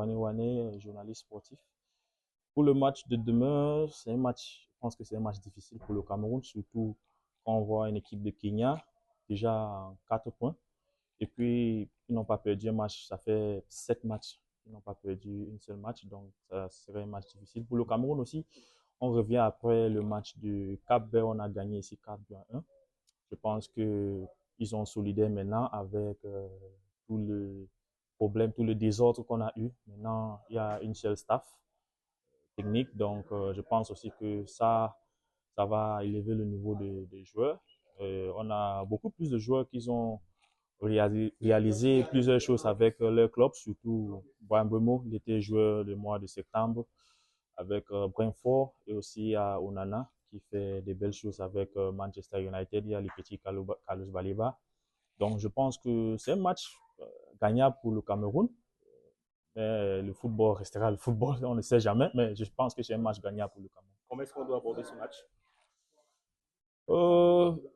Giovanni Wane, journaliste sportif. Pour le match de demain, je pense que c'est un match difficile pour le Cameroun, surtout quand on voit une équipe de Kenya, déjà en 4 points. Et puis, ils n'ont pas perdu un match, ça fait 7 matchs. Ils n'ont pas perdu un seul match, donc ça serait un match difficile. Pour le Cameroun aussi, on revient après le match du Cap-Vert, on a gagné ici 4-1. Je pense que ils sont solidaires maintenant avec tout le problème, tout le désordre qu'on a eu. Maintenant, il y a une seule staff technique, donc je pense aussi que ça va élever le niveau des joueurs. On a beaucoup plus de joueurs qui ont réalisé plusieurs choses avec leur club, surtout Brian Mbeumo, il était joueur du mois de septembre avec Brentford, et aussi à Onana qui fait des belles choses avec Manchester United. Il y a le petit Carlos Baleba. Donc je pense que c'est un match gagnable pour le Cameroun. Mais le football restera le football, on ne sait jamais, mais je pense que c'est un match gagnable pour le Cameroun. Comment est-ce qu'on doit aborder ce match?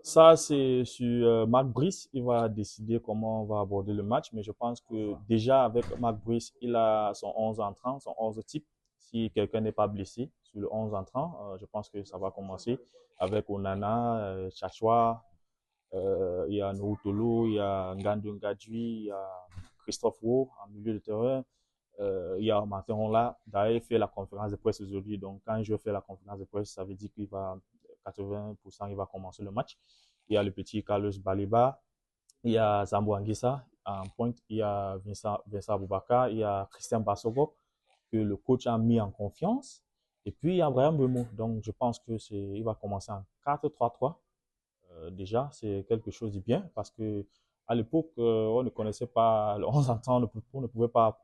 Ça, c'est sur Marc Brice. Il va décider comment on va aborder le match. Mais je pense que déjà, avec Marc Brice, il a son 11 entrant, son 11 type. Si quelqu'un n'est pas blessé sur le 11 entrant, je pense que ça va commencer avec Onana, Chachwa, il y a Noutolo, il y a Ngandou Ngadji, il y a Christophe Roux en milieu de terrain. Il y a Martin Honla. D'ailleurs, il fait la conférence de presse aujourd'hui. Donc, quand je fais la conférence de presse, ça veut dire qu'il va 80%, il va commencer le match. Il y a le petit Carlos Baleba, il y a Zambo Anguissa en pointe, il y a Vincent Aboubakar, il y a Christian Bassoko, que le coach a mis en confiance. Et puis, il y a Brahim Bemo. Donc, je pense que il va commencer en 4-3-3. Déjà, c'est quelque chose de bien parce que à l'époque, on ne connaissait pas le 11 entrant, on ne pouvait pas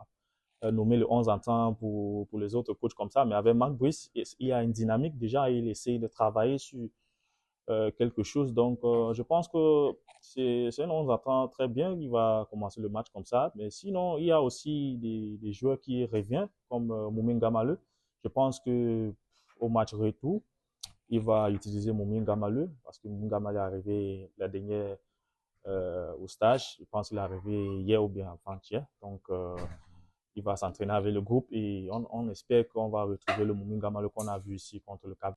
nommer le 11 entrant pour les autres coachs comme ça. Mais avec Marc Brice, il y a une dynamique. Déjà, il essaye de travailler sur quelque chose. Donc, je pense que c'est un 11 entrant très bien. Il va commencer le match comme ça. Mais sinon, il y a aussi des joueurs qui reviennent, comme Mouminga Maleu. Je pense que au match retour, il va utiliser Mouminga Maleu parce que Mouminga Maleu est arrivé la dernière au stage. Je pense qu'il est arrivé hier ou bien avant-hier. Donc, il va s'entraîner avec le groupe et on espère qu'on va retrouver le Mouminga Maleu qu'on a vu ici contre le Cap.